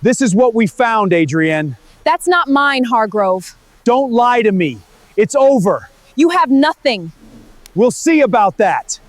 This is what we found, Adrienne. That's not mine, Hargrove. Don't lie to me. It's over. You have nothing. We'll see about that.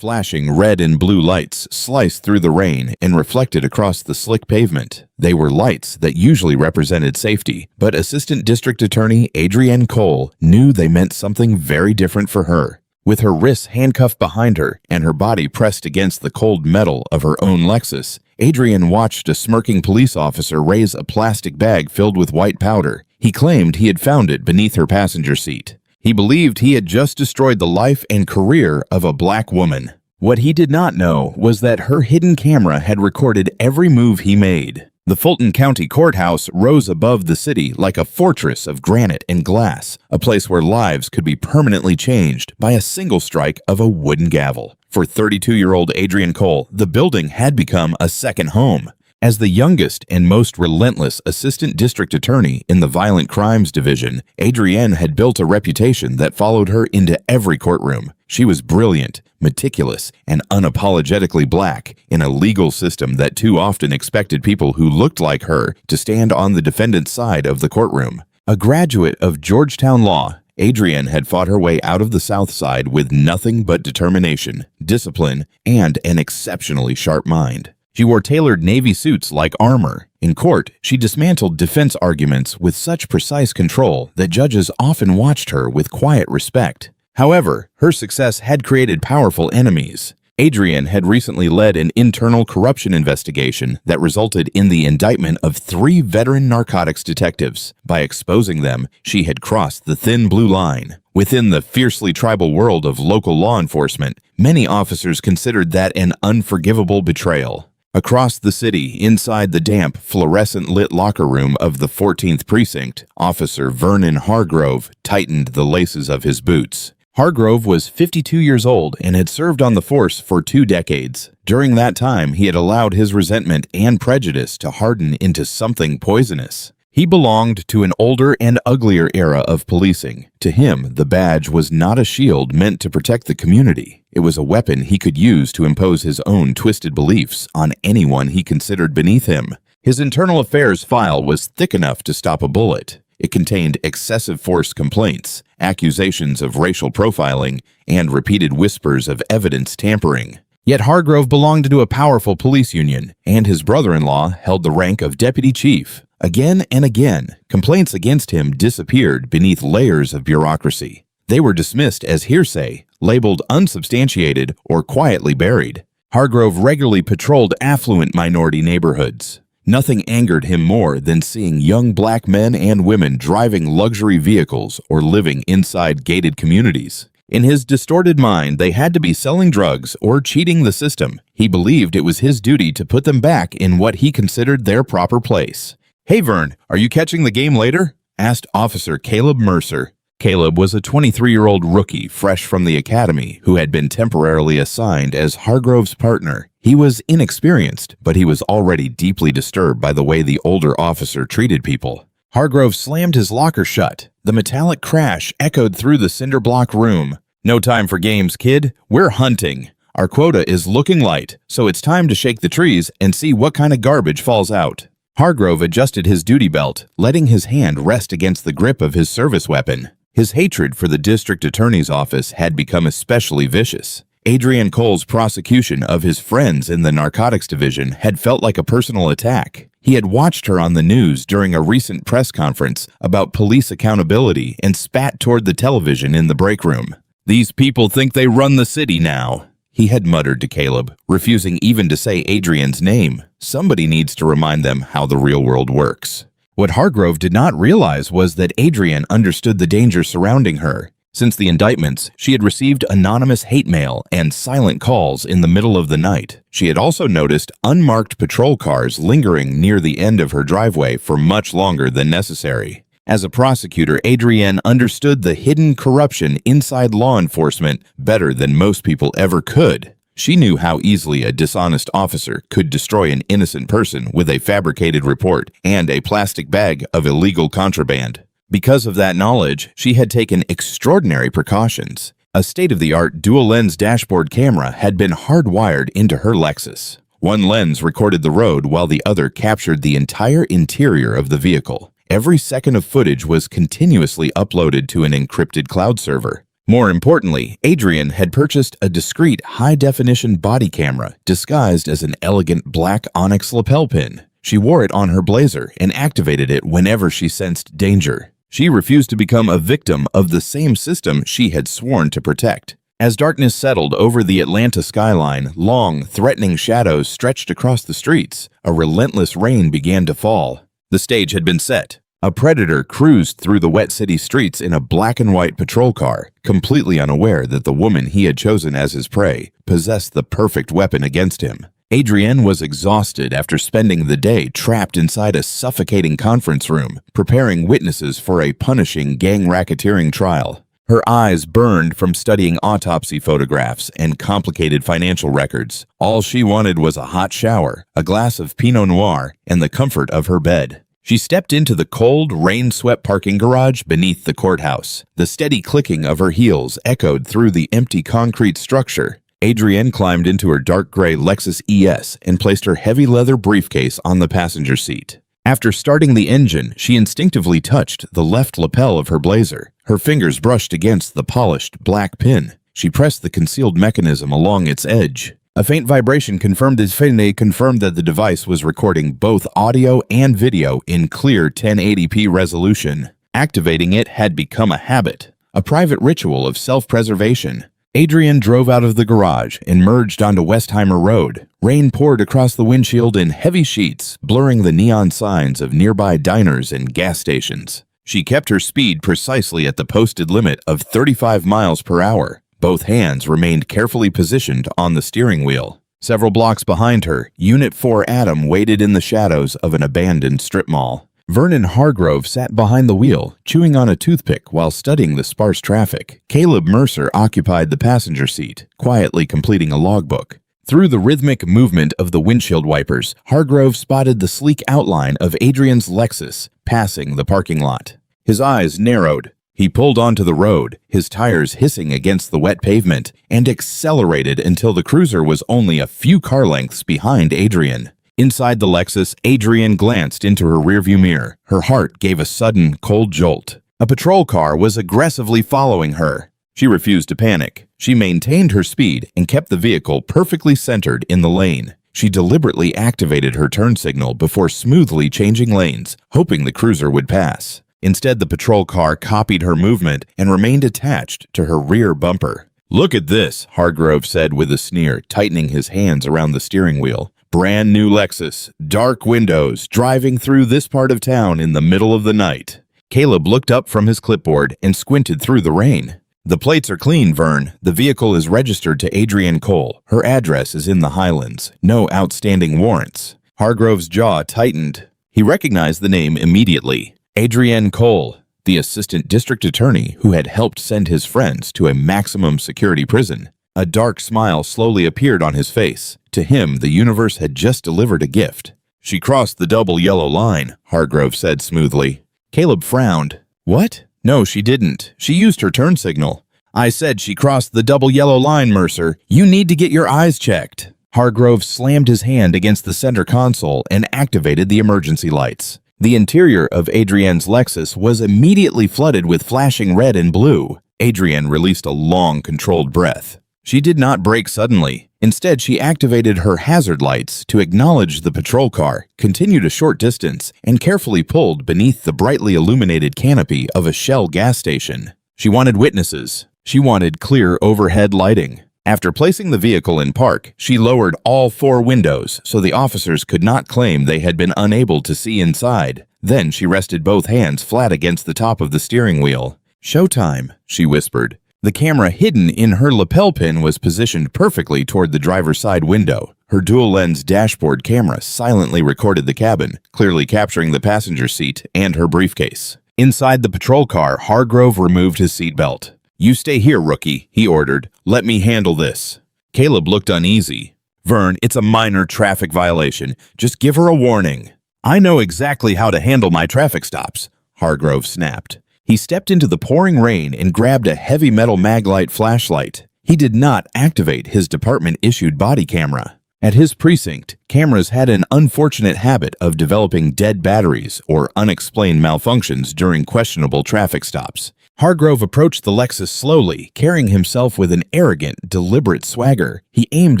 Flashing red and blue lights sliced through the rain and reflected across the slick pavement. They were lights that usually represented safety, but Assistant District Attorney Adrienne Cole knew they meant something very different for her. With her wrists handcuffed behind her and her body pressed against the cold metal of her own Lexus, Adrienne watched a smirking police officer raise a plastic bag filled with white powder. He claimed he had found it beneath her passenger seat. He believed he had just destroyed the life and career of a black woman. What he did not know was that her hidden camera had recorded every move he made. The Fulton County Courthouse rose above the city like a fortress of granite and glass, a place where lives could be permanently changed by a single strike of a wooden gavel. For 32-year-old Adrienne Cole, the building had become a second home. As the youngest and most relentless assistant district attorney in the Violent Crimes Division, Adrienne had built a reputation that followed her into every courtroom. She was brilliant, meticulous, and unapologetically black in a legal system that too often expected people who looked like her to stand on the defendant's side of the courtroom. A graduate of Georgetown Law, Adrienne had fought her way out of the South Side with nothing but determination, discipline, and an exceptionally sharp mind. She wore tailored Navy suits like armor. In court, she dismantled defense arguments with such precise control that judges often watched her with quiet respect. However, her success had created powerful enemies. Adrienne had recently led an internal corruption investigation that resulted in the indictment of 3 veteran narcotics detectives. By exposing them, she had crossed the thin blue line. Within the fiercely tribal world of local law enforcement, many officers considered that an unforgivable betrayal. Across the city, inside the damp, fluorescent-lit locker room of the 14th Precinct, Officer Vernon Hargrove tightened the laces of his boots. Hargrove was 52 years old and had served on the force for 2 decades. During that time, he had allowed his resentment and prejudice to harden into something poisonous. He belonged to an older and uglier era of policing. To him, the badge was not a shield meant to protect the community. It was a weapon he could use to impose his own twisted beliefs on anyone he considered beneath him. His internal affairs file was thick enough to stop a bullet. It contained excessive force complaints, accusations of racial profiling, and repeated whispers of evidence tampering. Yet Hargrove belonged to a powerful police union, and his brother-in-law held the rank of deputy chief. Again and again, complaints against him disappeared beneath layers of bureaucracy. They were dismissed as hearsay, labeled unsubstantiated, or quietly buried. Hargrove regularly patrolled affluent minority neighborhoods. Nothing angered him more than seeing young black men and women driving luxury vehicles or living inside gated communities. In his distorted mind, they had to be selling drugs or cheating the system. He believed it was his duty to put them back in what he considered their proper place. "Hey Vern, are you catching the game later?" asked Officer Caleb Mercer. Caleb was a 23-year-old rookie fresh from the academy who had been temporarily assigned as Hargrove's partner. He was inexperienced, but he was already deeply disturbed by the way the older officer treated people. Hargrove slammed his locker shut. The metallic crash echoed through the cinder block room. "No time for games, kid. We're hunting. Our quota is looking light, so it's time to shake the trees and see what kind of garbage falls out." Hargrove adjusted his duty belt, letting his hand rest against the grip of his service weapon. His hatred for the district attorney's office had become especially vicious. Adrienne Cole's prosecution of his friends in the narcotics division had felt like a personal attack. He had watched her on the news during a recent press conference about police accountability and spat toward the television in the break room. "These people think they run the city now," he had muttered to Caleb, refusing even to say Adrienne's name. Somebody needs to remind them how the real world works. What Hargrove did not realize was that Adrienne understood the danger surrounding her. Since the indictments, she had received anonymous hate mail and silent calls in the middle of the night. She had also noticed unmarked patrol cars lingering near the end of her driveway for much longer than necessary. As a prosecutor, Adrienne understood the hidden corruption inside law enforcement better than most people ever could. She knew how easily a dishonest officer could destroy an innocent person with a fabricated report and a plastic bag of illegal contraband. Because of that knowledge, she had taken extraordinary precautions. A state-of-the-art dual-lens dashboard camera had been hardwired into her Lexus. One lens recorded the road while the other captured the entire interior of the vehicle. Every second of footage was continuously uploaded to an encrypted cloud server. More importantly, Adrienne had purchased a discreet high-definition body camera disguised as an elegant black onyx lapel pin. She wore it on her blazer and activated it whenever she sensed danger. She refused to become a victim of the same system she had sworn to protect. As darkness settled over the Atlanta skyline, long, threatening shadows stretched across the streets. A relentless rain began to fall. The stage had been set. A predator cruised through the wet city streets in a black and white patrol car, completely unaware that the woman he had chosen as his prey possessed the perfect weapon against him. Adrienne was exhausted after spending the day trapped inside a suffocating conference room, preparing witnesses for a punishing gang racketeering trial. Her eyes burned from studying autopsy photographs and complicated financial records. All she wanted was a hot shower, a glass of Pinot Noir, and the comfort of her bed. She stepped into the cold, rain-swept parking garage beneath the courthouse. The steady clicking of her heels echoed through the empty concrete structure. Adrienne climbed into her dark gray Lexus ES and placed her heavy leather briefcase on the passenger seat. After starting the engine, she instinctively touched the left lapel of her blazer. Her fingers brushed against the polished black pin. She pressed the concealed mechanism along its edge. A faint vibration confirmed that the device was recording both audio and video in clear 1080p resolution. Activating it had become a habit, a private ritual of self-preservation. Adrienne drove out of the garage and merged onto Westheimer Road. Rain poured across the windshield in heavy sheets, blurring the neon signs of nearby diners and gas stations. She kept her speed precisely at the posted limit of 35 miles per hour. Both hands remained carefully positioned on the steering wheel. Several blocks behind her, Unit 4 Adam waited in the shadows of an abandoned strip mall. Vernon Hargrove sat behind the wheel, chewing on a toothpick while studying the sparse traffic. Caleb Mercer occupied the passenger seat, quietly completing a logbook. Through the rhythmic movement of the windshield wipers, Hargrove spotted the sleek outline of Adrienne's Lexus passing the parking lot. His eyes narrowed. He pulled onto the road, his tires hissing against the wet pavement, and accelerated until the cruiser was only a few car lengths behind Adrienne. Inside the Lexus, Adrienne glanced into her rearview mirror. Her heart gave a sudden, cold jolt. A patrol car was aggressively following her. She refused to panic. She maintained her speed and kept the vehicle perfectly centered in the lane. She deliberately activated her turn signal before smoothly changing lanes, hoping the cruiser would pass. Instead, the patrol car copied her movement and remained attached to her rear bumper. "Look at this," Hargrove said with a sneer, tightening his hands around the steering wheel. "Brand new Lexus, dark windows, driving through this part of town in the middle of the night." Caleb looked up from his clipboard and squinted through the rain. "The plates are clean, Vern. The vehicle is registered to Adrienne Cole. Her address is in the Highlands. No outstanding warrants." Hargrove's jaw tightened. He recognized the name immediately. Adrienne Cole, the assistant district attorney who had helped send his friends to a maximum security prison. A dark smile slowly appeared on his face. To him, the universe had just delivered a gift. "She crossed the double yellow line," Hargrove said smoothly. Caleb frowned. "What? No, she didn't. She used her turn signal." "I said she crossed the double yellow line, Mercer. You need to get your eyes checked." Hargrove slammed his hand against the center console and activated the emergency lights. The interior of Adrienne's Lexus was immediately flooded with flashing red and blue. Adrienne released a long, controlled breath. She did not brake suddenly. Instead, she activated her hazard lights to acknowledge the patrol car, continued a short distance, and carefully pulled beneath the brightly illuminated canopy of a Shell gas station. She wanted witnesses. She wanted clear overhead lighting. After placing the vehicle in park, she lowered all 4 windows so the officers could not claim they had been unable to see inside. Then she rested both hands flat against the top of the steering wheel. "Showtime," she whispered. The camera hidden in her lapel pin was positioned perfectly toward the driver's side window. Her dual-lens dashboard camera silently recorded the cabin, clearly capturing the passenger seat and her briefcase. Inside the patrol car, Hargrove removed his seatbelt. "You stay here, rookie," he ordered. "Let me handle this." Caleb looked uneasy. "Vern, it's a minor traffic violation. Just give her a warning." "I know exactly how to handle my traffic stops," Hargrove snapped. He stepped into the pouring rain and grabbed a heavy metal maglite flashlight. He did not activate his department-issued body camera. At his precinct, cameras had an unfortunate habit of developing dead batteries or unexplained malfunctions during questionable traffic stops. Hargrove approached the Lexus slowly, carrying himself with an arrogant, deliberate swagger. He aimed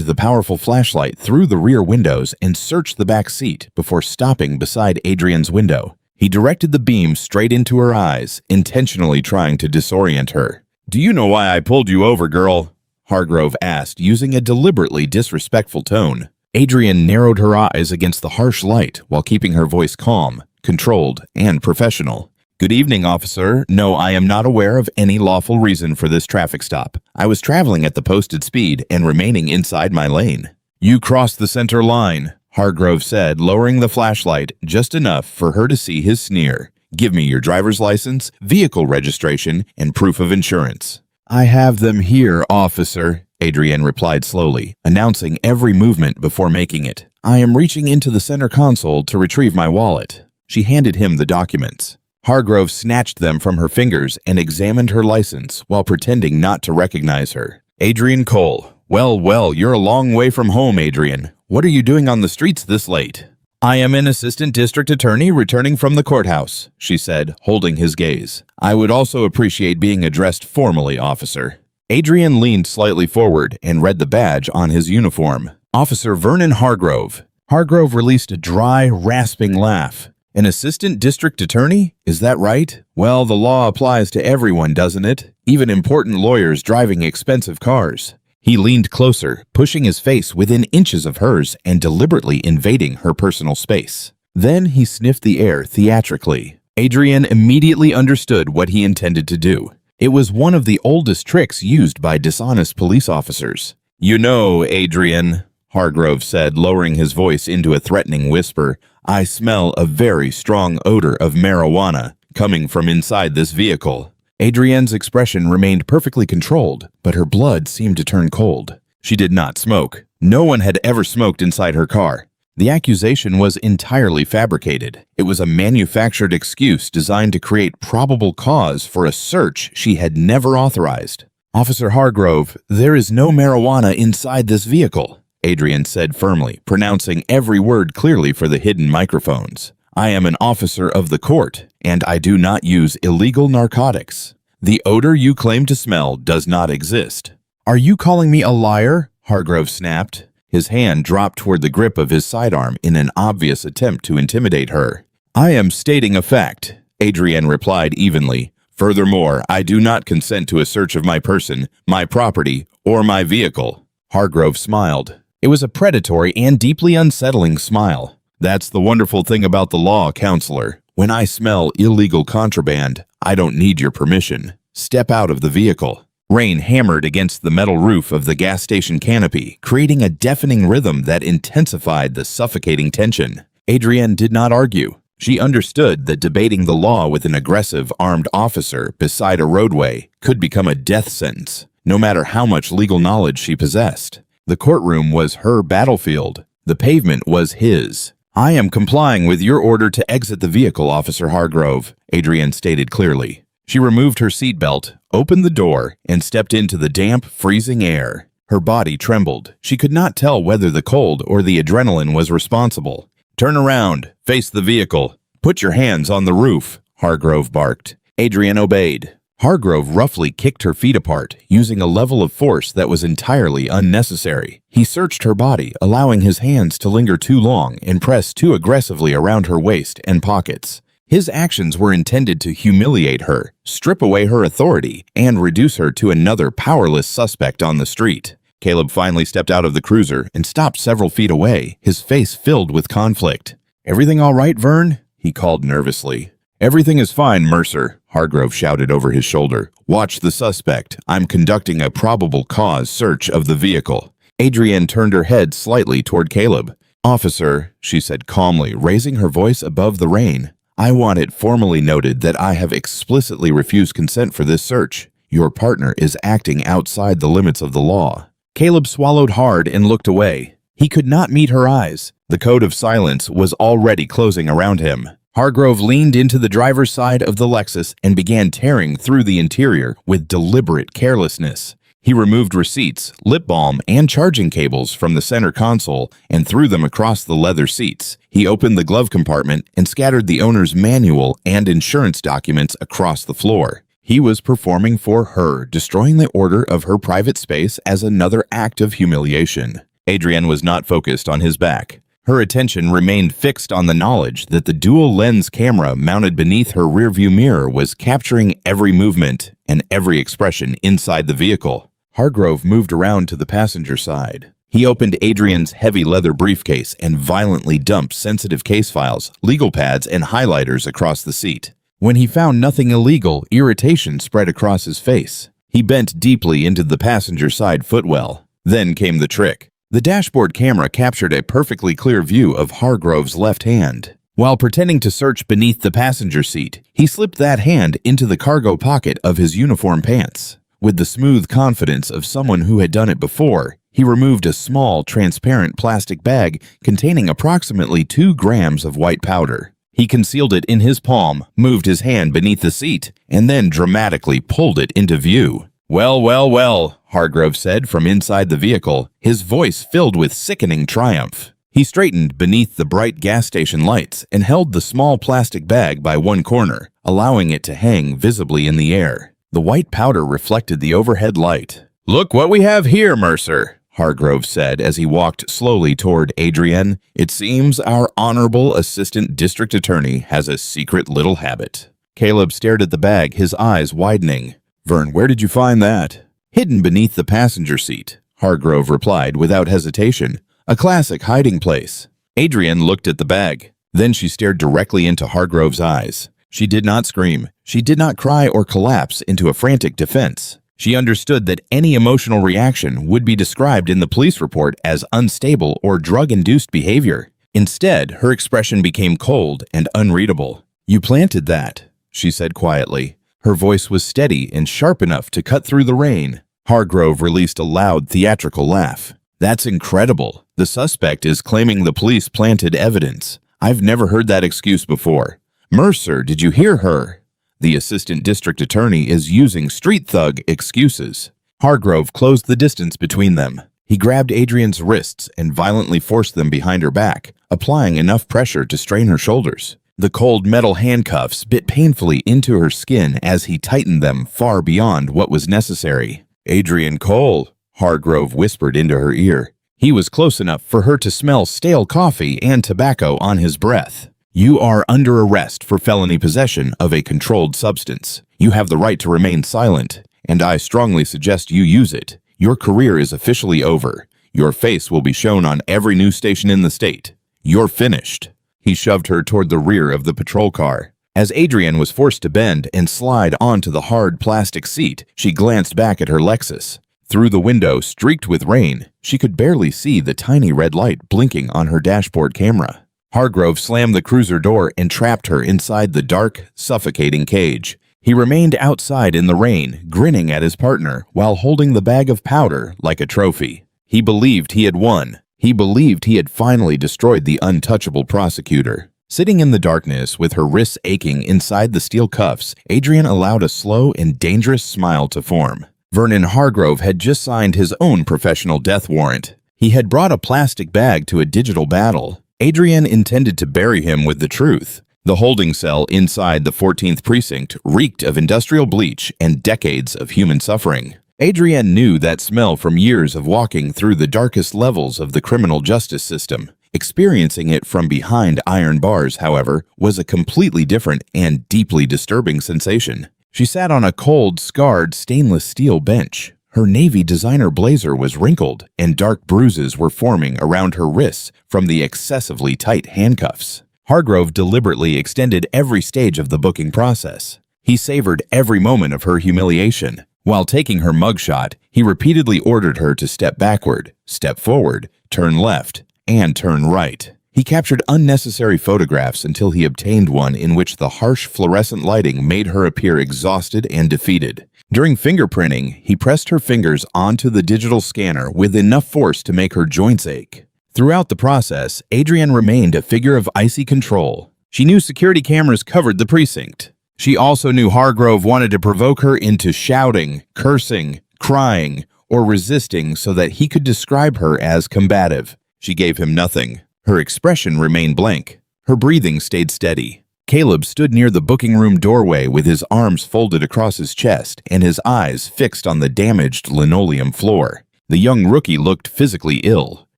the powerful flashlight through the rear windows and searched the back seat before stopping beside Adrienne's window. He directed the beam straight into her eyes, intentionally trying to disorient her. "Do you know why I pulled you over, girl?" Hargrove asked, using a deliberately disrespectful tone. Adrienne narrowed her eyes against the harsh light while keeping her voice calm, controlled, and professional. "Good evening, officer. No, I am not aware of any lawful reason for this traffic stop. I was traveling at the posted speed and remaining inside my lane." "You crossed the center line," Hargrove said, lowering the flashlight just enough for her to see his sneer. "Give me your driver's license, vehicle registration, and proof of insurance." "I have them here, officer," Adrienne replied slowly, announcing every movement before making it. "I am reaching into the center console to retrieve my wallet." She handed him the documents. Hargrove snatched them from her fingers and examined her license while pretending not to recognize her. "Adrienne Cole. Well, you're a long way from home, Adrienne. What are you doing on the streets this late?" "I am an assistant district attorney returning from the courthouse," she said, holding his gaze. "I would also appreciate being addressed formally, officer." Adrienne leaned slightly forward and read the badge on his uniform. "Officer Vernon Hargrove." Hargrove released a dry, rasping laugh. "An assistant district attorney? Is that right? Well, the law applies to everyone, doesn't it? Even important lawyers driving expensive cars." He leaned closer, pushing his face within inches of hers and deliberately invading her personal space. Then he sniffed the air theatrically. Adrienne immediately understood what he intended to do. It was one of the oldest tricks used by dishonest police officers. "You know, Adrienne," Hargrove said, lowering his voice into a threatening whisper, "I smell a very strong odor of marijuana coming from inside this vehicle." Adrienne's expression remained perfectly controlled, but her blood seemed to turn cold. She did not smoke. No one had ever smoked inside her car. The accusation was entirely fabricated. It was a manufactured excuse designed to create probable cause for a search she had never authorized. "Officer Hargrove, there is no marijuana inside this vehicle," Adrienne said firmly, pronouncing every word clearly for the hidden microphones. "I am an officer of the court, and I do not use illegal narcotics. The odor you claim to smell does not exist." "Are you calling me a liar?" Hargrove snapped. His hand dropped toward the grip of his sidearm in an obvious attempt to intimidate her. "I am stating a fact," Adrienne replied evenly. "Furthermore, I do not consent to a search of my person, my property, or my vehicle." Hargrove smiled. It was a predatory and deeply unsettling smile. "That's the wonderful thing about the law, counselor. When I smell illegal contraband, I don't need your permission. Step out of the vehicle." Rain hammered against the metal roof of the gas station canopy, creating a deafening rhythm that intensified the suffocating tension. Adrienne did not argue. She understood that debating the law with an aggressive, armed officer beside a roadway could become a death sentence, no matter how much legal knowledge she possessed. The courtroom was her battlefield. The pavement was his. "I am complying with your order to exit the vehicle, Officer Hargrove," Adrienne stated clearly. She removed her seatbelt, opened the door, and stepped into the damp, freezing air. Her body trembled. She could not tell whether the cold or the adrenaline was responsible. "Turn around. Face the vehicle. Put your hands on the roof," Hargrove barked. Adrienne obeyed. Hargrove roughly kicked her feet apart, using a level of force that was entirely unnecessary. He searched her body, allowing his hands to linger too long and press too aggressively around her waist and pockets. His actions were intended to humiliate her, strip away her authority, and reduce her to another powerless suspect on the street. Caleb finally stepped out of the cruiser and stopped several feet away, his face filled with conflict. "Everything all right, Vern?" he called nervously. "Everything is fine, Mercer," Hargrove shouted over his shoulder. "Watch the suspect. I'm conducting a probable cause search of the vehicle." Adrienne turned her head slightly toward Caleb. "Officer," she said calmly, raising her voice above the rain, "I want it formally noted that I have explicitly refused consent for this search. Your partner is acting outside the limits of the law." Caleb swallowed hard and looked away. He could not meet her eyes. The code of silence was already closing around him. Hargrove leaned into the driver's side of the Lexus and began tearing through the interior with deliberate carelessness. He removed receipts, lip balm, and charging cables from the center console and threw them across the leather seats. He opened the glove compartment and scattered the owner's manual and insurance documents across the floor. He was performing for her, destroying the order of her private space as another act of humiliation. Adrienne was not focused on his back. Her attention remained fixed on the knowledge that the dual-lens camera mounted beneath her rearview mirror was capturing every movement and every expression inside the vehicle. Hargrove moved around to the passenger side. He opened Adrienne's heavy leather briefcase and violently dumped sensitive case files, legal pads, and highlighters across the seat. When he found nothing illegal, irritation spread across his face. He bent deeply into the passenger side footwell. Then came the trick. The dashboard camera captured a perfectly clear view of Hargrove's left hand. While pretending to search beneath the passenger seat, he slipped that hand into the cargo pocket of his uniform pants. With the smooth confidence of someone who had done it before, he removed a small, transparent plastic bag containing approximately 2 grams of white powder. He concealed it in his palm, moved his hand beneath the seat, and then dramatically pulled it into view. "Well, well, well," Hargrove said from inside the vehicle, his voice filled with sickening triumph. He straightened beneath the bright gas station lights and held the small plastic bag by one corner, allowing it to hang visibly in the air. The white powder reflected the overhead light. "Look what we have here, Mercer," Hargrove said as he walked slowly toward Adrienne. "It seems our honorable assistant district attorney has a secret little habit." Caleb stared at the bag, his eyes widening. "Vern, where did you find that?" "Hidden beneath the passenger seat," Hargrove replied without hesitation. "A classic hiding place." Adrienne looked at the bag. Then she stared directly into Hargrove's eyes. She did not scream. She did not cry or collapse into a frantic defense. She understood that any emotional reaction would be described in the police report as unstable or drug-induced behavior. Instead, her expression became cold and unreadable. "You planted that," she said quietly. Her voice was steady and sharp enough to cut through the rain. Hargrove released a loud, theatrical laugh. "That's incredible. The suspect is claiming the police planted evidence. I've never heard that excuse before. Mercer, did you hear her? The assistant district attorney is using street thug excuses." Hargrove closed the distance between them. He grabbed Adrienne's wrists and violently forced them behind her back, applying enough pressure to strain her shoulders. The cold metal handcuffs bit painfully into her skin as he tightened them far beyond what was necessary. "Adrienne Cole," Hargrove whispered into her ear. He was close enough for her to smell stale coffee and tobacco on his breath. "You are under arrest for felony possession of a controlled substance. You have the right to remain silent, and I strongly suggest you use it. Your career is officially over. Your face will be shown on every news station in the state. You're finished." He shoved her toward the rear of the patrol car. As Adrienne was forced to bend and slide onto the hard plastic seat, she glanced back at her Lexus. Through the window, streaked with rain, she could barely see the tiny red light blinking on her dashboard camera. Hargrove slammed the cruiser door and trapped her inside the dark, suffocating cage. He remained outside in the rain, grinning at his partner, while holding the bag of powder like a trophy. He believed he had won. He believed he had finally destroyed the untouchable prosecutor. Sitting in the darkness with her wrists aching inside the steel cuffs, Adrienne allowed a slow and dangerous smile to form. Vernon Hargrove had just signed his own professional death warrant. He had brought a plastic bag to a digital battle. Adrienne intended to bury him with the truth. The holding cell inside the 14th precinct reeked of industrial bleach and decades of human suffering. Adrienne knew that smell from years of walking through the darkest levels of the criminal justice system. Experiencing it from behind iron bars, however, was a completely different and deeply disturbing sensation. She sat on a cold, scarred stainless steel bench. Her navy designer blazer was wrinkled, and dark bruises were forming around her wrists from the excessively tight handcuffs. Hargrove deliberately extended every stage of the booking process. He savored every moment of her humiliation. While taking her mugshot, he repeatedly ordered her to step backward, step forward, turn left, and turn right. He captured unnecessary photographs until he obtained one in which the harsh fluorescent lighting made her appear exhausted and defeated. During fingerprinting, he pressed her fingers onto the digital scanner with enough force to make her joints ache. Throughout the process, Adrienne remained a figure of icy control. She knew security cameras covered the precinct. She also knew Hargrove wanted to provoke her into shouting, cursing, crying, or resisting so that he could describe her as combative. She gave him nothing. Her expression remained blank. Her breathing stayed steady. Caleb stood near the booking room doorway with his arms folded across his chest and his eyes fixed on the damaged linoleum floor. The young rookie looked physically ill.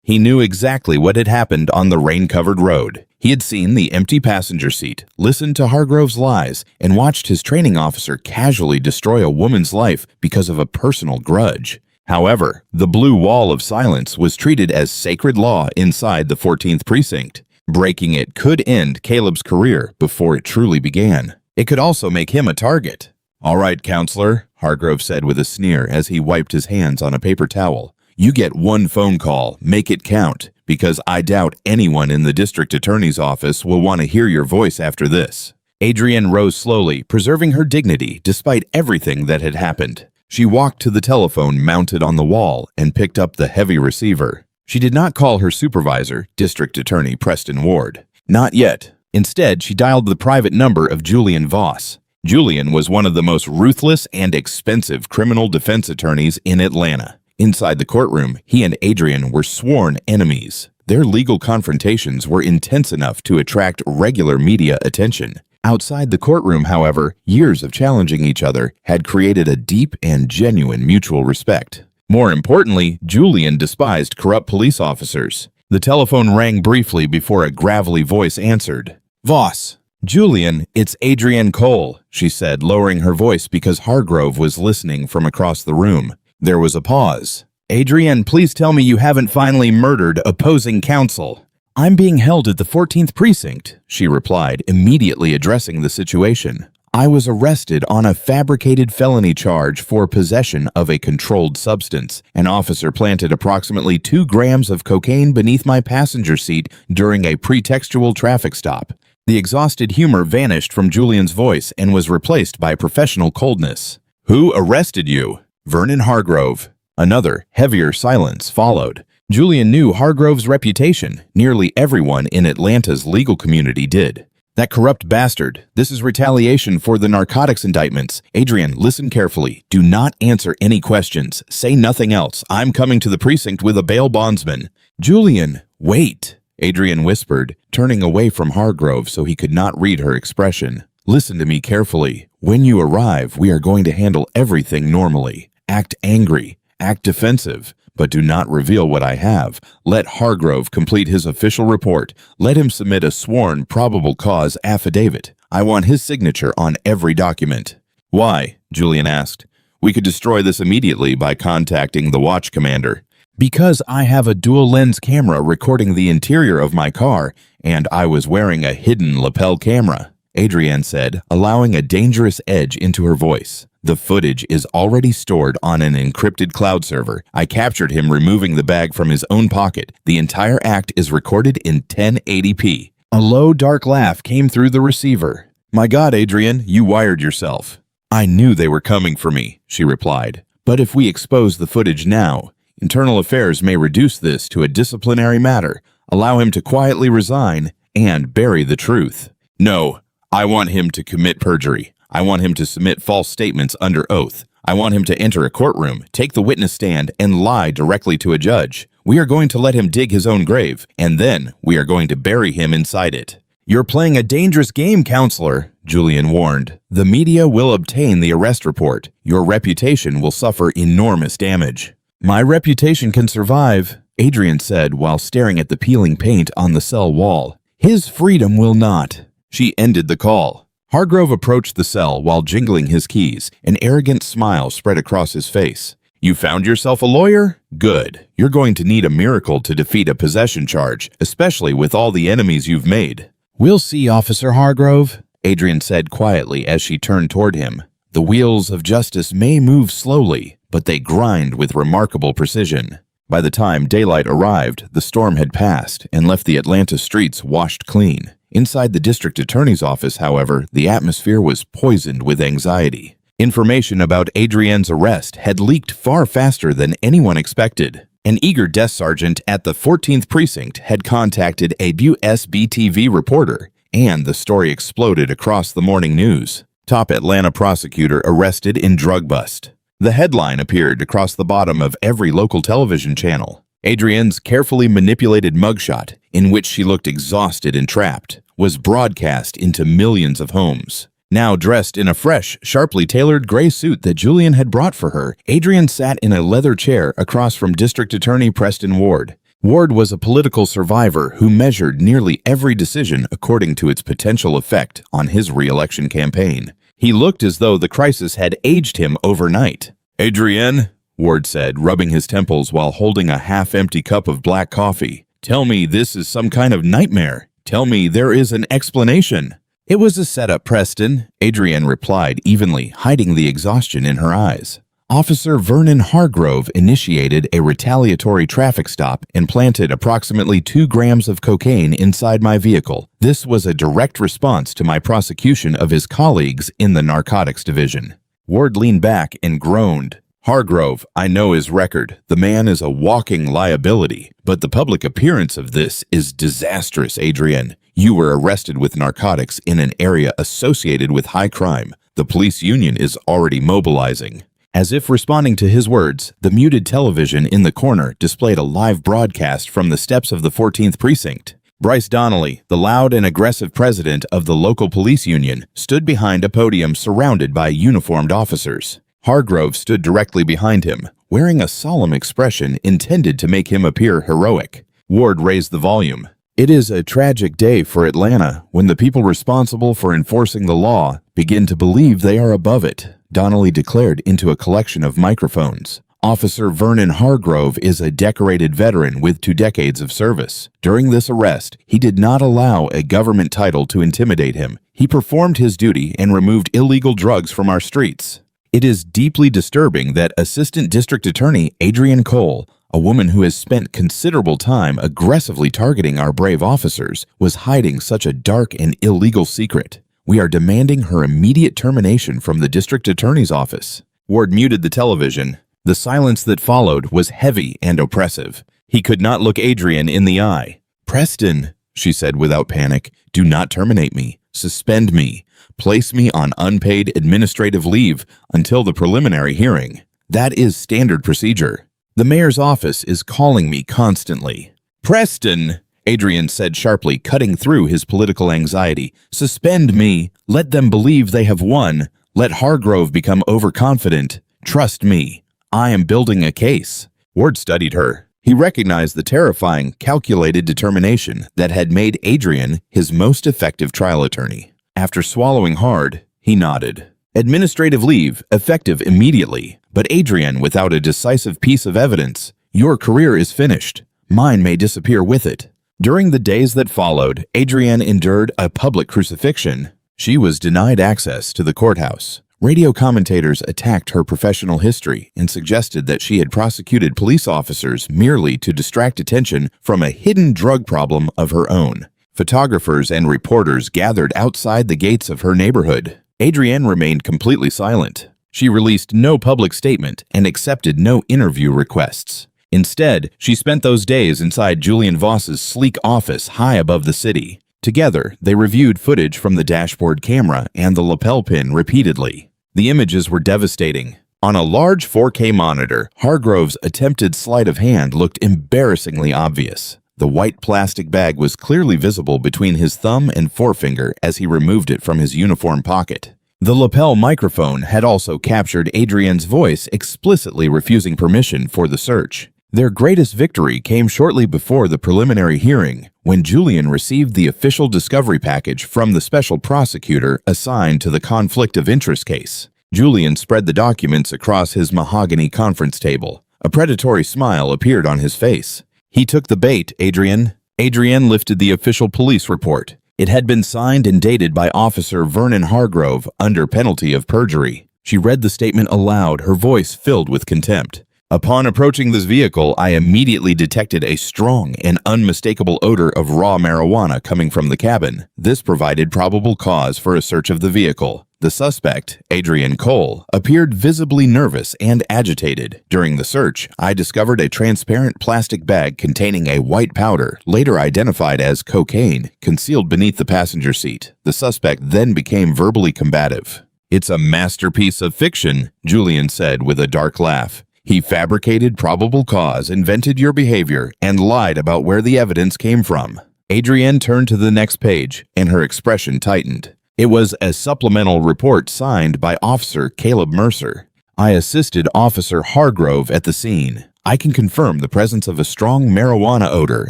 He knew exactly what had happened on the rain-covered road. He had seen the empty passenger seat, listened to Hargrove's lies, and watched his training officer casually destroy a woman's life because of a personal grudge. However, the blue wall of silence was treated as sacred law inside the 14th precinct. Breaking it could end Caleb's career before it truly began. It could also make him a target. "All right, counselor," Hargrove said with a sneer as he wiped his hands on a paper towel. "You get one phone call, make it count, because I doubt anyone in the district attorney's office will want to hear your voice after this." Adrienne rose slowly, preserving her dignity despite everything that had happened. She walked to the telephone mounted on the wall and picked up the heavy receiver. She did not call her supervisor, District Attorney Preston Ward. Not yet. Instead, she dialed the private number of Julian Voss. Julian was one of the most ruthless and expensive criminal defense attorneys in Atlanta. Inside the courtroom, he and Adrienne were sworn enemies. Their legal confrontations were intense enough to attract regular media attention. Outside the courtroom, however, years of challenging each other had created a deep and genuine mutual respect. More importantly, Julian despised corrupt police officers. The telephone rang briefly before a gravelly voice answered. "Voss." "Julian, it's Adrienne Cole," she said, lowering her voice because Hargrove was listening from across the room. There was a pause. "Adrienne, please tell me you haven't finally murdered opposing counsel." "I'm being held at the 14th precinct," she replied, immediately addressing the situation. "I was arrested on a fabricated felony charge for possession of a controlled substance. An officer planted approximately 2 grams of cocaine beneath my passenger seat during a pretextual traffic stop." The exhausted humor vanished from Julian's voice and was replaced by professional coldness. "Who arrested you?" "Vernon Hargrove." Another, heavier silence followed. Julian knew Hargrove's reputation. Nearly everyone in Atlanta's legal community did. "That corrupt bastard. This is retaliation for the narcotics indictments. Adrienne, listen carefully. Do not answer any questions. Say nothing else. I'm coming to the precinct with a bail bondsman." "Julian, wait," Adrienne whispered, turning away from Hargrove so he could not read her expression. "Listen to me carefully. When you arrive, we are going to handle everything normally. Act angry. Act defensive. But do not reveal what I have. Let Hargrove complete his official report. Let him submit a sworn probable cause affidavit. I want his signature on every document." "Why?" Julian asked. "We could destroy this immediately by contacting the watch commander." "Because I have a dual-lens camera recording the interior of my car, and I was wearing a hidden lapel camera," Adrienne said, allowing a dangerous edge into her voice. "The footage is already stored on an encrypted cloud server. I captured him removing the bag from his own pocket. The entire act is recorded in 1080p. A low, dark laugh came through the receiver. "My God, Adrienne, you wired yourself." "I knew they were coming for me," she replied. "But if we expose the footage now, Internal Affairs may reduce this to a disciplinary matter, allow him to quietly resign, and bury the truth." "No, I want him to commit perjury. I want him to submit false statements under oath. I want him to enter a courtroom, take the witness stand, and lie directly to a judge. We are going to let him dig his own grave, and then we are going to bury him inside it." "You're playing a dangerous game, counselor," Julian warned. "The media will obtain the arrest report. Your reputation will suffer enormous damage." "My reputation can survive," Adrienne said while staring at the peeling paint on the cell wall. "His freedom will not." She ended the call. Hargrove approached the cell while jingling his keys. An arrogant smile spread across his face. "You found yourself a lawyer? Good. You're going to need a miracle to defeat a possession charge, especially with all the enemies you've made." "We'll see, Officer Hargrove," Adrienne said quietly as she turned toward him. "The wheels of justice may move slowly, but they grind with remarkable precision." By the time daylight arrived, the storm had passed and left the Atlanta streets washed clean. Inside the district attorney's office, however, the atmosphere was poisoned with anxiety. Information about Adrienne's arrest had leaked far faster than anyone expected. An eager desk sergeant at the 14th precinct had contacted a WSB-TV reporter, and the story exploded across the morning news. Top Atlanta prosecutor arrested in drug bust. The headline appeared across the bottom of every local television channel. Adrienne's carefully manipulated mugshot, in which she looked exhausted and trapped, was broadcast into millions of homes. Now dressed in a fresh, sharply tailored gray suit that Julian had brought for her, Adrienne sat in a leather chair across from District Attorney Preston Ward. Ward was a political survivor who measured nearly every decision according to its potential effect on his re-election campaign. He looked as though the crisis had aged him overnight. "Adrienne," Ward said, rubbing his temples while holding a half-empty cup of black coffee. "Tell me this is some kind of nightmare. Tell me there is an explanation." "It was a setup, Preston," Adrienne replied evenly, hiding the exhaustion in her eyes. "Officer Vernon Hargrove initiated a retaliatory traffic stop and planted approximately 2 grams of cocaine inside my vehicle. This was a direct response to my prosecution of his colleagues in the narcotics division." Ward leaned back and groaned. "Hargrove, I know his record. The man is a walking liability. But the public appearance of this is disastrous, Adrienne. You were arrested with narcotics in an area associated with high crime. The police union is already mobilizing." As if responding to his words, the muted television in the corner displayed a live broadcast from the steps of the 14th Precinct. Bryce Donnelly, the loud and aggressive president of the local police union, stood behind a podium surrounded by uniformed officers. Hargrove stood directly behind him, wearing a solemn expression intended to make him appear heroic. Ward raised the volume. "It is a tragic day for Atlanta when the people responsible for enforcing the law begin to believe they are above it," Donnelly declared into a collection of microphones. "Officer Vernon Hargrove is a decorated veteran with 2 decades of service. During this arrest, he did not allow a government title to intimidate him. He performed his duty and removed illegal drugs from our streets. It is deeply disturbing that Assistant District Attorney Adrienne Cole, a woman who has spent considerable time aggressively targeting our brave officers, was hiding such a dark and illegal secret. We are demanding her immediate termination from the district attorney's office." Ward muted the television. The silence that followed was heavy and oppressive. He could not look Adrienne in the eye. "Preston," she said without panic, "do not terminate me. Suspend me. Place me on unpaid administrative leave until the preliminary hearing. That is standard procedure. The mayor's office is calling me constantly." "Preston," Adrienne said sharply, cutting through his political anxiety. "Suspend me. Let them believe they have won. Let Hargrove become overconfident. Trust me. I am building a case." Ward studied her. He recognized the terrifying, calculated determination that had made Adrienne his most effective trial attorney. After swallowing hard, he nodded. "Administrative leave, effective immediately. But Adrienne, without a decisive piece of evidence, your career is finished. Mine may disappear with it." During the days that followed, Adrienne endured a public crucifixion. She was denied access to the courthouse. Radio commentators attacked her professional history and suggested that she had prosecuted police officers merely to distract attention from a hidden drug problem of her own. Photographers and reporters gathered outside the gates of her neighborhood. Adrienne remained completely silent. She released no public statement and accepted no interview requests. Instead, she spent those days inside Julian Voss's sleek office high above the city. Together, they reviewed footage from the dashboard camera and the lapel pin repeatedly. The images were devastating. On a large 4K monitor, Hargrove's attempted sleight of hand looked embarrassingly obvious. The white plastic bag was clearly visible between his thumb and forefinger as he removed it from his uniform pocket. The lapel microphone had also captured Adrienne's voice, explicitly refusing permission for the search. Their greatest victory came shortly before the preliminary hearing, when Julian received the official discovery package from the special prosecutor assigned to the conflict of interest case. Julian spread the documents across his mahogany conference table. A predatory smile appeared on his face. "He took the bait, Adrienne." Adrienne lifted the official police report. It had been signed and dated by Officer Vernon Hargrove under penalty of perjury. She read the statement aloud, her voice filled with contempt. "Upon approaching this vehicle, I immediately detected a strong and unmistakable odor of raw marijuana coming from the cabin. This provided probable cause for a search of the vehicle. The suspect, Adrienne Cole, appeared visibly nervous and agitated. During the search, I discovered a transparent plastic bag containing a white powder, later identified as cocaine, concealed beneath the passenger seat. The suspect then became verbally combative. It's a masterpiece of fiction, Julian said with a dark laugh. He fabricated probable cause, invented your behavior, and lied about where the evidence came from. Adrienne turned to the next page, and her expression tightened. It was a supplemental report signed by Officer Caleb Mercer. I assisted Officer Hargrove at the scene. I can confirm the presence of a strong marijuana odor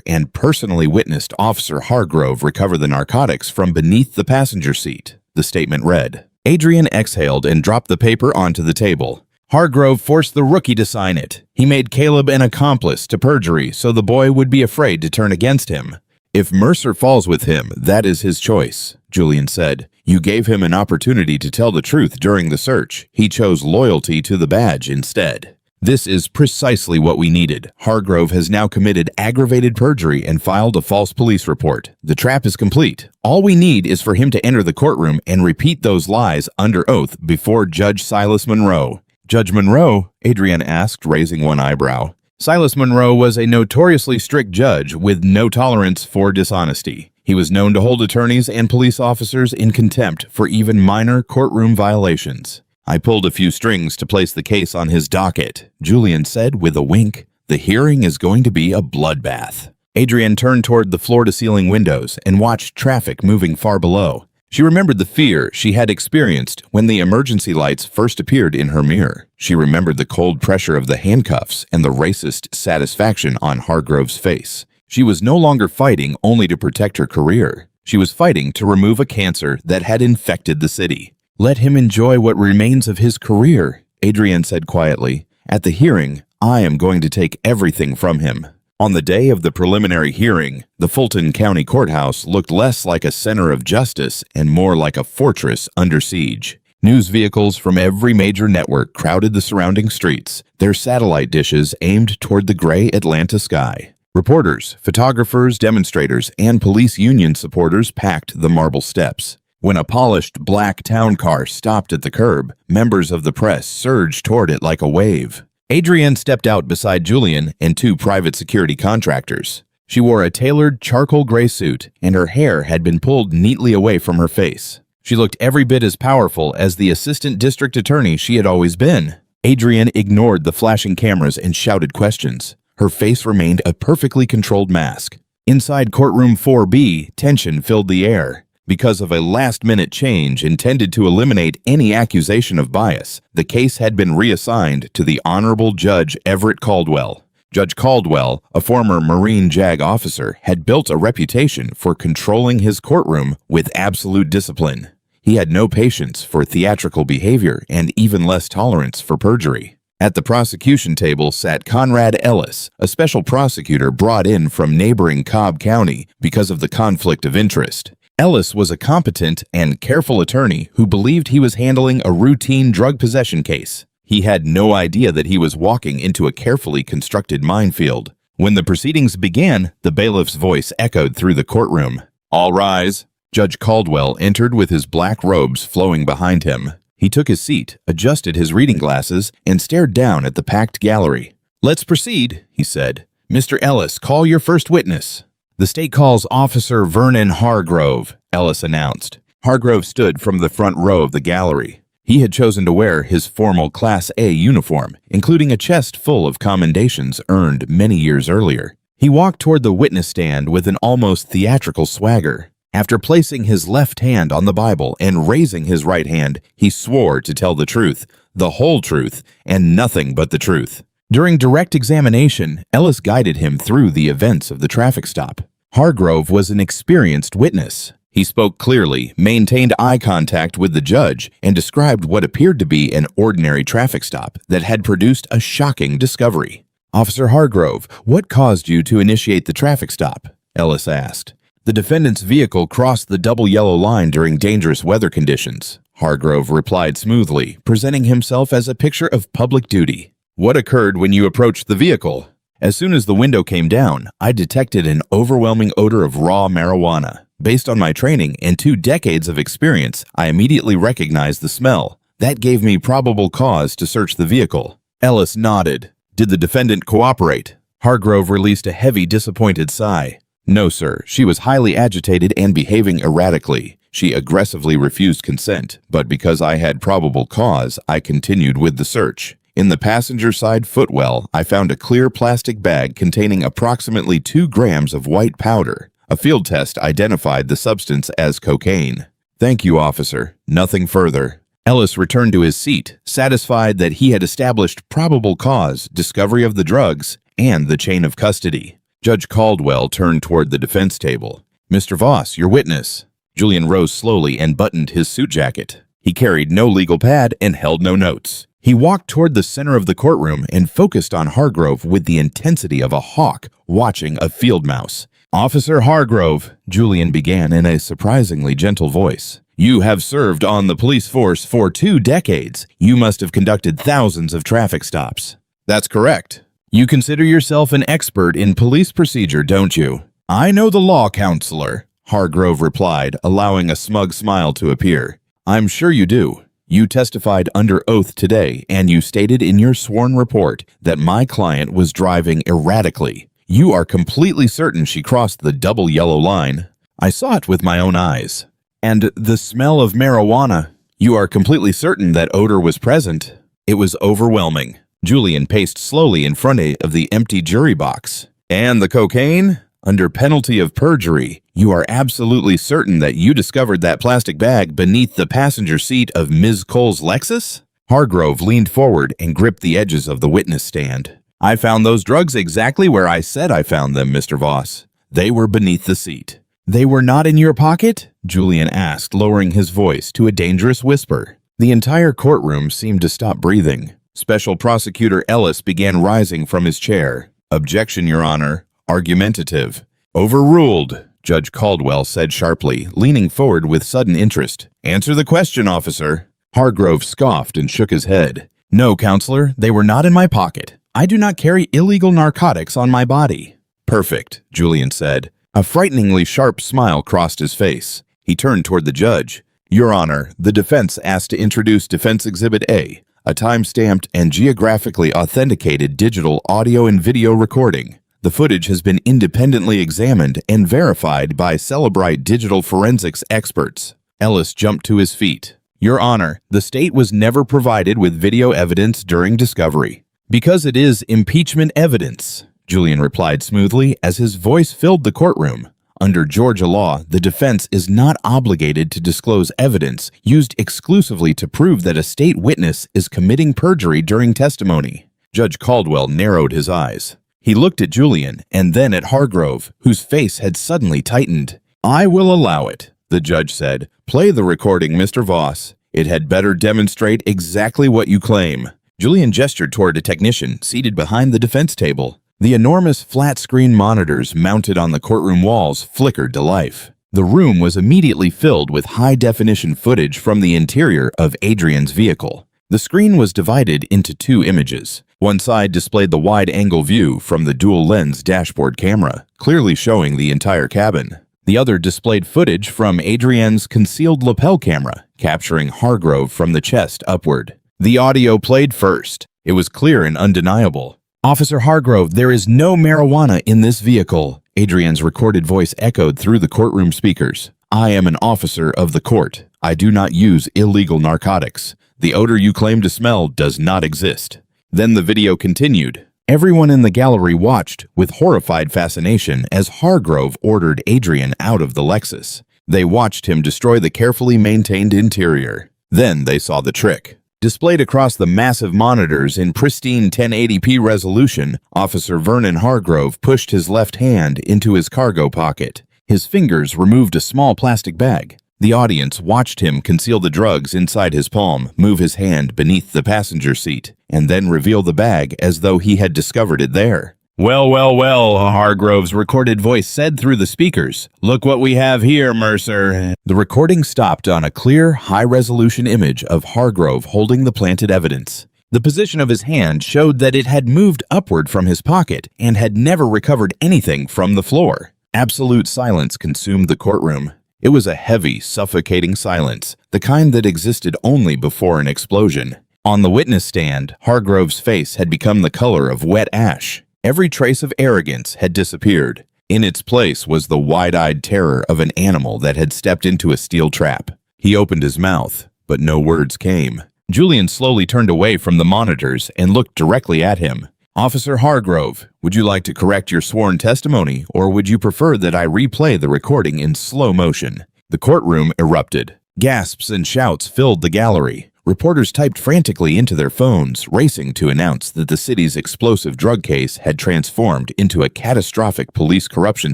and personally witnessed Officer Hargrove recover the narcotics from beneath the passenger seat, the statement read. Adrienne exhaled and dropped the paper onto the table. Hargrove forced the rookie to sign it. He made Caleb an accomplice to perjury so the boy would be afraid to turn against him. If Mercer falls with him, that is his choice, Julian said. You gave him an opportunity to tell the truth during the search. He chose loyalty to the badge instead. This is precisely what we needed. Hargrove has now committed aggravated perjury and filed a false police report. The trap is complete. All we need is for him to enter the courtroom and repeat those lies under oath before Judge Silas Monroe. Judge Monroe? Adrienne asked, raising one eyebrow. Silas Monroe was a notoriously strict judge with no tolerance for dishonesty. He was known to hold attorneys and police officers in contempt for even minor courtroom violations. I pulled a few strings to place the case on his docket, Julian said with a wink. The hearing is going to be a bloodbath. Adrienne turned toward the floor-to-ceiling windows and watched traffic moving far below. She remembered the fear she had experienced when the emergency lights first appeared in her mirror. She remembered the cold pressure of the handcuffs and the racist satisfaction on Hargrove's face. She was no longer fighting only to protect her career. She was fighting to remove a cancer that had infected the city. Let him enjoy what remains of his career, Adrienne said quietly. At the hearing, I am going to take everything from him. On the day of the preliminary hearing, the Fulton County Courthouse looked less like a center of justice and more like a fortress under siege. News vehicles from every major network crowded the surrounding streets, their satellite dishes aimed toward the gray Atlanta sky. Reporters, photographers, demonstrators, and police union supporters packed the marble steps. When a polished black town car stopped at the curb, members of the press surged toward it like a wave. Adrienne stepped out beside Julian and two private security contractors. She wore a tailored charcoal gray suit, and her hair had been pulled neatly away from her face. She looked every bit as powerful as the assistant district attorney she had always been. Adrienne ignored the flashing cameras and shouted questions. Her face remained a perfectly controlled mask. Inside courtroom 4B, tension filled the air. Because of a last-minute change intended to eliminate any accusation of bias, the case had been reassigned to the Honorable Judge Everett Caldwell. Judge Caldwell, a former Marine JAG officer, had built a reputation for controlling his courtroom with absolute discipline. He had no patience for theatrical behavior and even less tolerance for perjury. At the prosecution table sat Conrad Ellis, a special prosecutor brought in from neighboring Cobb County because of the conflict of interest. Ellis was a competent and careful attorney who believed he was handling a routine drug possession case. He had no idea that he was walking into a carefully constructed minefield. When the proceedings began, the bailiff's voice echoed through the courtroom. All rise. Judge Caldwell entered with his black robes flowing behind him. He took his seat, adjusted his reading glasses, and stared down at the packed gallery. Let's proceed, he said. Mr. Ellis, call your first witness. The state calls Officer Vernon Hargrove, Ellis announced. Hargrove stood from the front row of the gallery. He had chosen to wear his formal Class A uniform, including a chest full of commendations earned many years earlier. He walked toward the witness stand with an almost theatrical swagger. After placing his left hand on the Bible and raising his right hand, he swore to tell the truth, the whole truth, and nothing but the truth. During direct examination, Ellis guided him through the events of the traffic stop. Hargrove was an experienced witness. He spoke clearly, maintained eye contact with the judge, and described what appeared to be an ordinary traffic stop that had produced a shocking discovery. Officer Hargrove, what caused you to initiate the traffic stop? Ellis asked. The defendant's vehicle crossed the double yellow line during dangerous weather conditions. Hargrove replied smoothly, presenting himself as a picture of public duty. What occurred when you approached the vehicle? As soon as the window came down, I detected an overwhelming odor of raw marijuana. Based on my training and 2 decades of experience, I immediately recognized the smell. That gave me probable cause to search the vehicle. Ellis nodded. Did the defendant cooperate? Hargrove released a heavy, disappointed sigh. No, sir. She was highly agitated and behaving erratically. She aggressively refused consent, but because I had probable cause, I continued with the search. In the passenger side footwell, I found a clear plastic bag containing approximately 2 grams of white powder. A field test identified the substance as cocaine. Thank you, officer. Nothing further. Ellis returned to his seat, satisfied that he had established probable cause, discovery of the drugs, and the chain of custody. Judge Caldwell turned toward the defense table. Mr. Voss, your witness. Julian rose slowly and buttoned his suit jacket. He carried no legal pad and held no notes. He walked toward the center of the courtroom and focused on Hargrove with the intensity of a hawk watching a field mouse. Officer Hargrove, Julian began in a surprisingly gentle voice. You have served on the police force for 2 decades. You must have conducted thousands of traffic stops. That's correct. You consider yourself an expert in police procedure, don't you? I know the law, counselor, Hargrove replied, allowing a smug smile to appear. I'm sure you do. You testified under oath today, and you stated in your sworn report that my client was driving erratically. You are completely certain she crossed the double yellow line. I saw it with my own eyes. And the smell of marijuana. You are completely certain that odor was present. It was overwhelming. Julian paced slowly in front of the empty jury box. And the cocaine? Under penalty of perjury, you are absolutely certain that you discovered that plastic bag beneath the passenger seat of Ms. Cole's Lexus? Hargrove leaned forward and gripped the edges of the witness stand. I found those drugs exactly where I said I found them, Mr. Voss. They were beneath the seat. They were not in your pocket? Julian asked, lowering his voice to a dangerous whisper. The entire courtroom seemed to stop breathing. Special Prosecutor Ellis began rising from his chair. Objection, Your Honor. Argumentative. Overruled, Judge Caldwell said sharply, leaning forward with sudden interest. Answer the question, officer. Hargrove scoffed and shook his head. No, counselor, they were not in my pocket. I do not carry illegal narcotics on my body. Perfect, Julian said. A frighteningly sharp smile crossed his face. He turned toward the judge. Your Honor, the defense asked to introduce Defense Exhibit A, a time-stamped and geographically authenticated digital audio and video recording. The footage has been independently examined and verified by Celebrite digital forensics experts. Ellis jumped to his feet. Your Honor, the state was never provided with video evidence during discovery. Because it is impeachment evidence, Julian replied smoothly as his voice filled the courtroom. Under Georgia law, the defense is not obligated to disclose evidence used exclusively to prove that a state witness is committing perjury during testimony. Judge Caldwell narrowed his eyes. He looked at Julian and then at Hargrove, whose face had suddenly tightened. I will allow it, the judge said. Play the recording, Mr. Voss. It had better demonstrate exactly what you claim. Julian gestured toward a technician seated behind the defense table. The enormous flat-screen monitors mounted on the courtroom walls flickered to life. The room was immediately filled with high-definition footage from the interior of Adrian's vehicle. The screen was divided into 2 images. One side displayed the wide-angle view from the dual-lens dashboard camera, clearly showing the entire cabin. The other displayed footage from Adrian's concealed lapel camera, capturing Hargrove from the chest upward. The audio played first. It was clear and undeniable. Officer Hargrove, there is no marijuana in this vehicle. Adrian's recorded voice echoed through the courtroom speakers. I am an officer of the court. I do not use illegal narcotics. The odor you claim to smell does not exist. Then the video continued. Everyone in the gallery watched with horrified fascination as Hargrove ordered Adrian out of the Lexus. They watched him destroy the carefully maintained interior. Then they saw the trick. Displayed across the massive monitors in pristine 1080p resolution, Officer Vernon Hargrove pushed his left hand into his cargo pocket. His fingers removed a small plastic bag. The audience watched him conceal the drugs inside his palm, move his hand beneath the passenger seat, and then reveal the bag as though he had discovered it there. Well, Hargrove's recorded voice said through the speakers. Look what we have here, Mercer. The recording stopped on a clear, high-resolution image of Hargrove holding the planted evidence. The position of his hand showed that it had moved upward from his pocket and had never recovered anything from the floor. Absolute silence consumed the courtroom. It was a heavy, suffocating silence, the kind that existed only before an explosion. On the witness stand, Hargrove's face had become the color of wet ash. Every trace of arrogance had disappeared. In its place was the wide-eyed terror of an animal that had stepped into a steel trap. He opened his mouth, but no words came. Julian slowly turned away from the monitors and looked directly at him. "Officer Hargrove, would you like to correct your sworn testimony, or would you prefer that I replay the recording in slow motion?" The courtroom erupted. Gasps and shouts filled the gallery. Reporters typed frantically into their phones, racing to announce that the city's explosive drug case had transformed into a catastrophic police corruption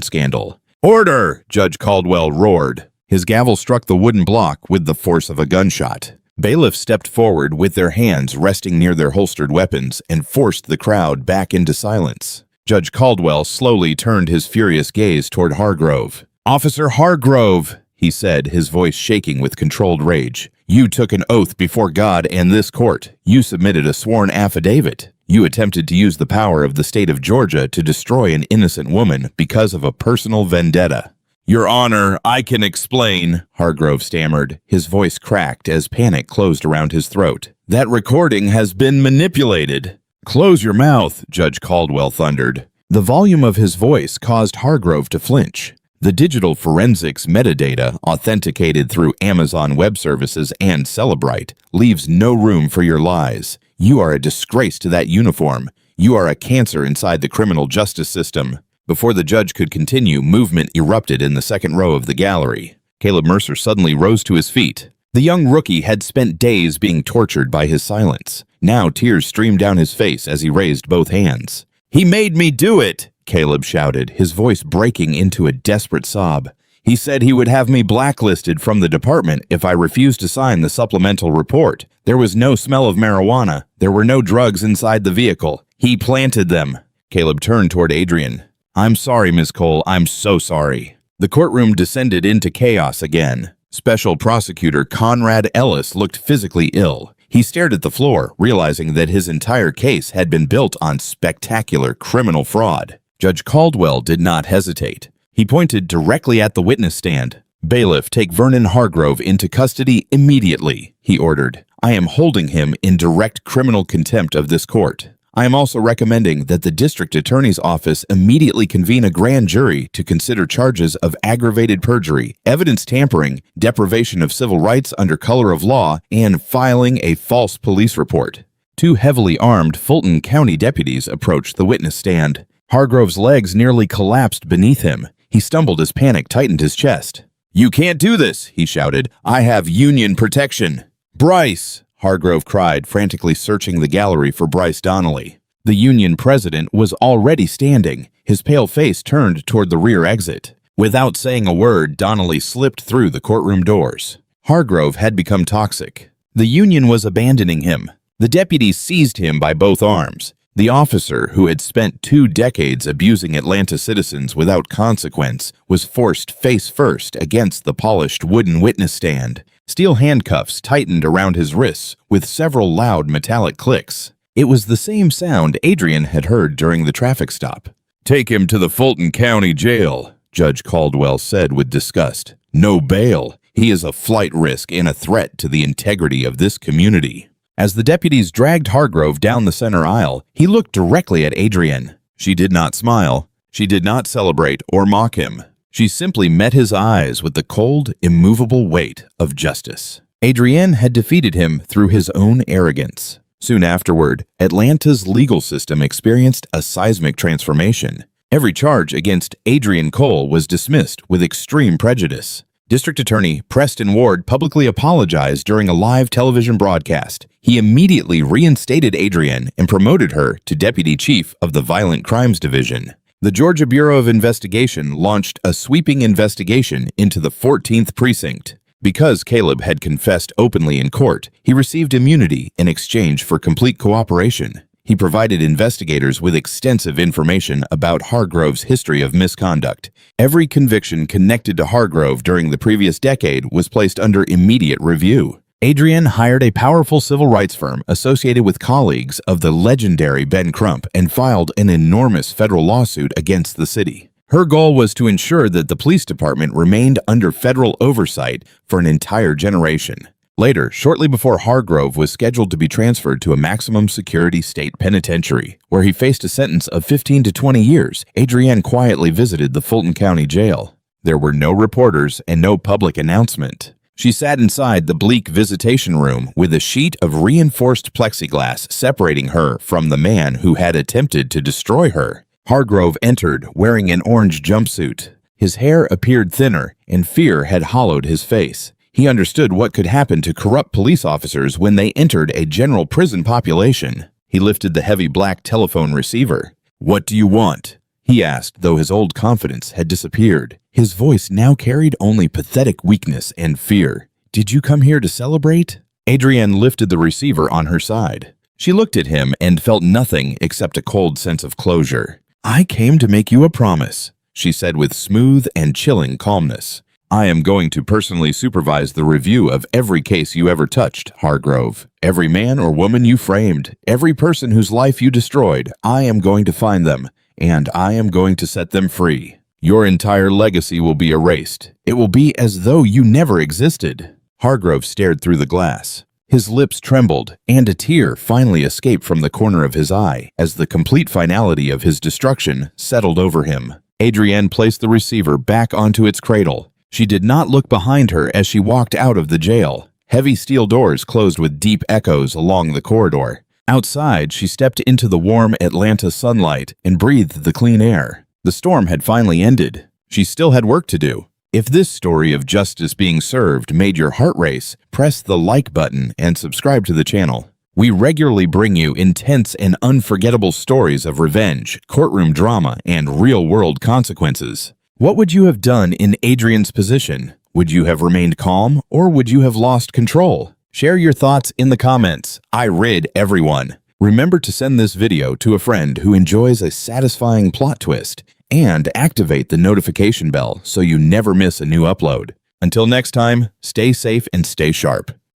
scandal. "Order!" Judge Caldwell roared. His gavel struck the wooden block with the force of a gunshot. Bailiffs stepped forward with their hands resting near their holstered weapons and forced the crowd back into silence. Judge Caldwell slowly turned his furious gaze toward Hargrove. "Officer Hargrove," he said, his voice shaking with controlled rage. "You took an oath before God and this court. You submitted a sworn affidavit. You attempted to use the power of the state of Georgia to destroy an innocent woman because of a personal vendetta." "Your Honor, I can explain," Hargrove stammered. His voice cracked as panic closed around his throat. "That recording has been manipulated." "Close your mouth," Judge Caldwell thundered. The volume of his voice caused Hargrove to flinch. The digital forensics metadata, authenticated through Amazon Web Services and Celebrite, leaves no room for your lies. You are a disgrace to that uniform. You are a cancer inside the criminal justice system. Before the judge could continue, movement erupted in the second row of the gallery. Caleb Mercer suddenly rose to his feet. The young rookie had spent days being tortured by his silence. Now tears streamed down his face as he raised both hands. "He made me do it!" Caleb shouted, his voice breaking into a desperate sob. "He said he would have me blacklisted from the department if I refused to sign the supplemental report. There was no smell of marijuana. There were no drugs inside the vehicle. He planted them." Caleb turned toward Adrian. "I'm sorry, Miss Cole. I'm so sorry." The courtroom descended into chaos again. Special Prosecutor Conrad Ellis looked physically ill. He stared at the floor, realizing that his entire case had been built on spectacular criminal fraud. Judge Caldwell did not hesitate. He pointed directly at the witness stand. "Bailiff, take Vernon Hargrove into custody immediately," he ordered. "I am holding him in direct criminal contempt of this court. I am also recommending that the district attorney's office immediately convene a grand jury to consider charges of aggravated perjury, evidence tampering, deprivation of civil rights under color of law, and filing a false police report." Two heavily armed Fulton County deputies approached the witness stand. Hargrove's legs nearly collapsed beneath him. He stumbled as panic tightened his chest. "You can't do this," he shouted. "I have union protection." "Bryce!" Hargrove cried, frantically searching the gallery for Bryce Donnelly. The union president was already standing, his pale face turned toward the rear exit. Without saying a word, Donnelly slipped through the courtroom doors. Hargrove had become toxic. The union was abandoning him. The deputies seized him by both arms. The officer, who had spent 2 decades abusing Atlanta citizens without consequence, was forced face first against the polished wooden witness stand. Steel handcuffs tightened around his wrists with several loud metallic clicks. It was the same sound Adrian had heard during the traffic stop. "Take him to the Fulton County Jail," Judge Caldwell said with disgust. "No bail. He is a flight risk and a threat to the integrity of this community." As the deputies dragged Hargrove down the center aisle, he looked directly at Adrian. She did not smile. She did not celebrate or mock him. She simply met his eyes with the cold, immovable weight of justice. Adrian had defeated him through his own arrogance. Soon afterward, Atlanta's legal system experienced a seismic transformation. Every charge against Adrian Cole was dismissed with extreme prejudice. District Attorney Preston Ward publicly apologized during a live television broadcast. He immediately reinstated Adrian and promoted her to Deputy Chief of the Violent Crimes Division. The Georgia Bureau of Investigation launched a sweeping investigation into the 14th Precinct. Because Caleb had confessed openly in court, he received immunity in exchange for complete cooperation. He provided investigators with extensive information about Hargrove's history of misconduct. Every conviction connected to Hargrove during the previous decade was placed under immediate review. Adrian hired a powerful civil rights firm associated with colleagues of the legendary Ben Crump and filed an enormous federal lawsuit against the city. Her goal was to ensure that the police department remained under federal oversight for an entire generation. Later, shortly before Hargrove was scheduled to be transferred to a maximum security state penitentiary, where he faced a sentence of 15 to 20 years, Adrienne quietly visited the Fulton County Jail. There were no reporters and no public announcement. She sat inside the bleak visitation room with a sheet of reinforced plexiglass separating her from the man who had attempted to destroy her. Hargrove entered wearing an orange jumpsuit. His hair appeared thinner, and fear had hollowed his face. He understood what could happen to corrupt police officers when they entered a general prison population. He lifted the heavy black telephone receiver. "What do you want?" he asked, though his old confidence had disappeared. His voice now carried only pathetic weakness and fear. "Did you come here to celebrate?" Adrienne lifted the receiver on her side. She looked at him and felt nothing except a cold sense of closure. "I came to make you a promise," she said with smooth and chilling calmness. "I am going to personally supervise the review of every case you ever touched, Hargrove. Every man or woman you framed, every person whose life you destroyed, I am going to find them, and I am going to set them free. Your entire legacy will be erased. It will be as though you never existed." Hargrove stared through the glass. His lips trembled, and a tear finally escaped from the corner of his eye as the complete finality of his destruction settled over him. Adrienne placed the receiver back onto its cradle. She did not look behind her as she walked out of the jail. Heavy steel doors closed with deep echoes along the corridor. Outside, she stepped into the warm Atlanta sunlight and breathed the clean air. The storm had finally ended. She still had work to do. If this story of justice being served made your heart race, press the like button and subscribe to the channel. We regularly bring you intense and unforgettable stories of revenge, courtroom drama, and real-world consequences. What would you have done in Adrienne's position? Would you have remained calm, or would you have lost control? Share your thoughts in the comments. I rid everyone. Remember to send this video to a friend who enjoys a satisfying plot twist, and activate the notification bell so you never miss a new upload. Until next time, stay safe and stay sharp.